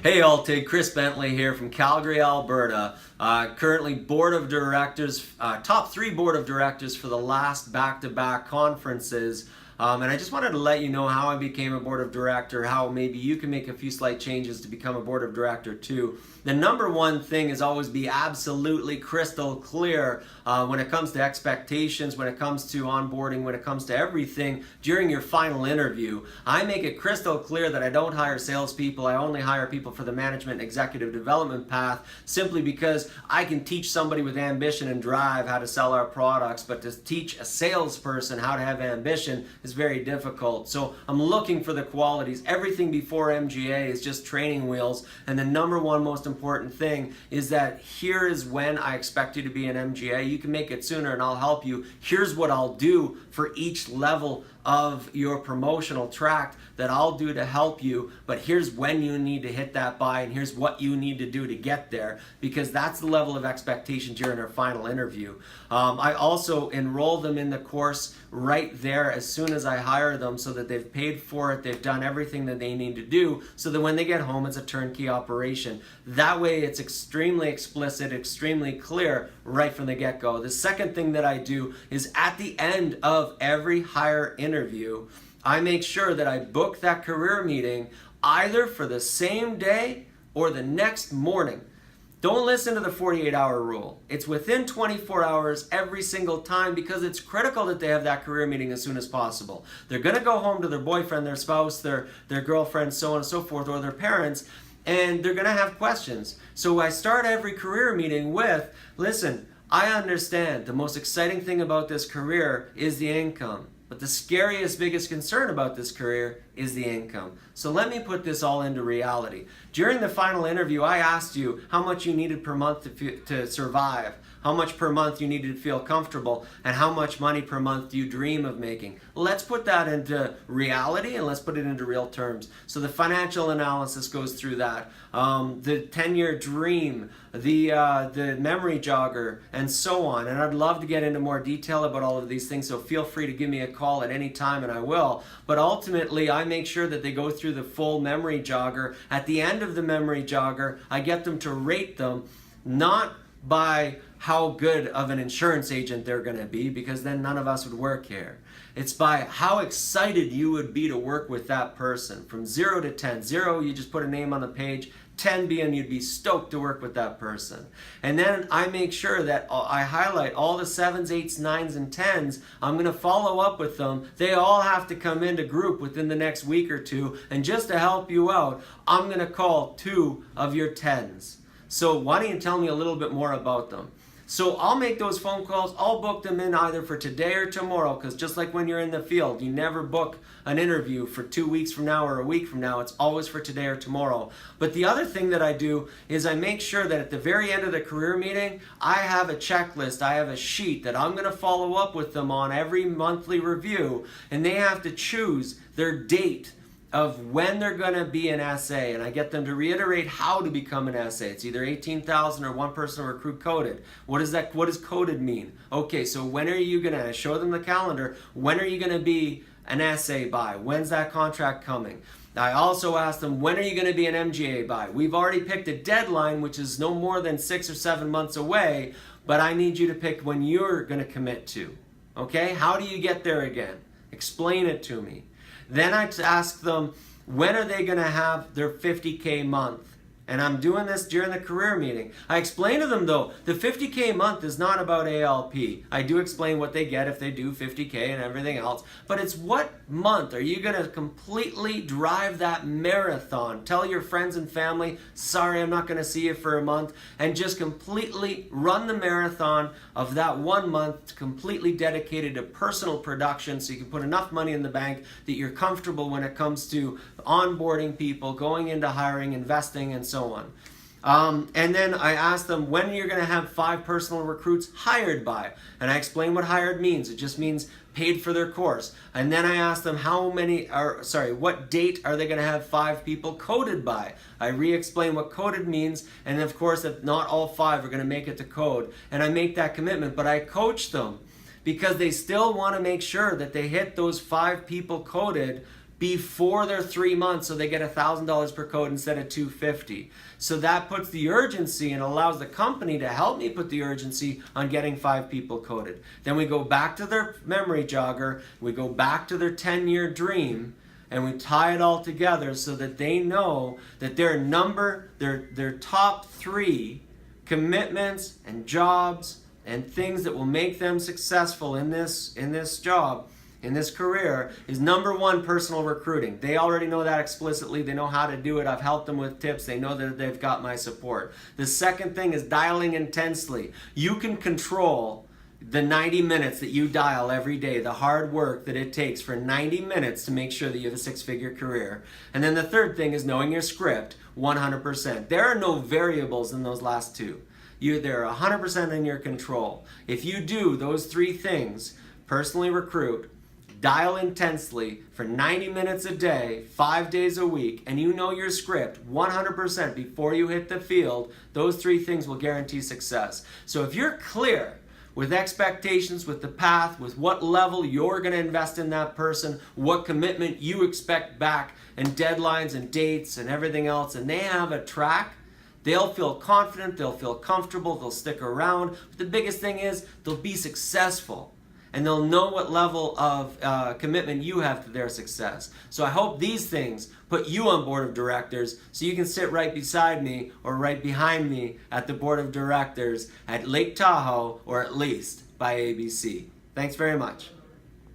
Hey Altig, Chris Bentley here from Calgary, Alberta. Currently board of directors, top three board of directors for the last back-to-back conferences. And I just wanted to let you know how I became a board of director, how maybe you can make a few slight changes to become a board of director too. The number one thing is always be absolutely crystal clear when it comes to expectations, when it comes to onboarding, when it comes to everything during your final interview. I make it crystal clear that I don't hire salespeople. I only hire people for the management and executive development path, simply because I can teach somebody with ambition and drive how to sell our products, but to teach a salesperson how to have ambition is very difficult. So I'm looking for the qualities. Everything before MGA is just training wheels, and the number one most important thing is that here is when I expect you to be an MGA. You can make it sooner and I'll help you. Here's what I'll do for each level of your promotional tract that I'll do to help you, but here's when you need to hit that buy and here's what you need to do to get there, because that's the level of expectation during our final interview. I also enroll them in the course right there as soon as I hire them, so that they've paid for it, they've done everything that they need to do, so that when they get home it's a turnkey operation. That way it's extremely explicit, extremely clear right from the get-go. The second thing that I do is at the end of every hire interview, I make sure that I book that career meeting either for the same day or the next morning. Don't listen to the 48-hour rule. It's within 24 hours every single time, because it's critical that they have that career meeting as soon as possible. They're going to go home to their boyfriend, their spouse, their girlfriend, so on and so forth, or their parents, and they're going to have questions. So I start every career meeting with, listen, I understand the most exciting thing about this career is the income. But the scariest, biggest concern about this career is the income. So let me put this all into reality. During the final interview, I asked you how much you needed per month to survive, how much per month you needed to feel comfortable, and how much money per month do you dream of making. Let's put that into reality and let's put it into real terms. So the financial analysis goes through that. The 10-year dream, the memory jogger, and so on. And I'd love to get into more detail about all of these things, so feel free to give me a call at any time and I will. But ultimately, I make sure that they go through the full memory jogger. At the end of the memory jogger, I get them to rate them, not by how good of an insurance agent they're going to be, because then none of us would work here. It's by how excited you would be to work with that person. From 0 to 10. 0, you just put a name on the page. 10 being you'd be stoked to work with that person. And then I make sure that I highlight all the 7s, 8s, 9s, and 10s. I'm going to follow up with them. They all have to come into group within the next week or two. And just to help you out, I'm going to call 2 of your 10s. So why don't you tell me a little bit more about them? So I'll make those phone calls. I'll book them in either for today or tomorrow, because just like when you're in the field, you never book an interview for 2 weeks from now or a week from now. It's always for today or tomorrow. But the other thing that I do is I make sure that at the very end of the career meeting, I have a checklist, I have a sheet that I'm going to follow up with them on every monthly review, and they have to choose their date of when they're going to be an SA, and I get them to reiterate how to become an SA. It's either 18,000 or one person recruit coded. What does coded mean? Okay, so when are you going to show them the calendar? When are you going to be an SA by? When's that contract coming? I also ask them, when are you going to be an MGA by? We've already picked a deadline, which is no more than 6 or 7 months away, but I need you to pick when you're going to commit to. Okay, how do you get there again? Explain it to me. Then I ask them, when are they going to have their 50K month? And I'm doing this during the career meeting. I explain to them, though, the 50K month is not about ALP. I do explain what they get if they do 50K and everything else. But it's what month are you going to completely drive that marathon? Tell your friends and family, sorry, I'm not going to see you for a month. And just completely run the marathon of that 1 month, completely dedicated to personal production, so you can put enough money in the bank that you're comfortable when it comes to onboarding people, going into hiring, investing, and so on. And then I ask them when you're going to have 5 personal recruits hired by. And I explain what hired means. It just means paid for their course. And then I ask them what date are they going to have 5 people coded by. I re-explain what coded means, and of course that not all 5 are going to make it to code. And I make that commitment, but I coach them, because they still want to make sure that they hit those 5 people coded before their 3 months, so they get $1,000 per code instead of $250. So that puts the urgency and allows the company to help me put the urgency on getting 5 people coded. Then we go back to their memory jogger, we go back to their 10-year dream, and we tie it all together so that they know that their top 3 commitments and jobs and things that will make them successful in this job, in this career, is number 1, personal recruiting. They already know that explicitly. They know how to do it. I've helped them with tips. They know that they've got my support. The second thing is dialing intensely. You can control the 90 minutes that you dial every day, the hard work that it takes for 90 minutes to make sure that you have a 6-figure career. And then the third thing is knowing your script 100%. There are no variables in those last 2. They're 100% in your control. If you do those 3 things, personally recruit, dial intensely for 90 minutes a day, 5 days a week, and you know your script 100% before you hit the field, those 3 things will guarantee success. So if you're clear with expectations, with the path, with what level you're going to invest in that person, what commitment you expect back, and deadlines and dates and everything else, and they have a track, they'll feel confident, they'll feel comfortable, they'll stick around. But the biggest thing is they'll be successful. And they'll know what level of commitment you have to their success. So I hope these things put you on board of directors so you can sit right beside me or right behind me at the board of directors at Lake Tahoe, or at least by ABC. Thanks very much.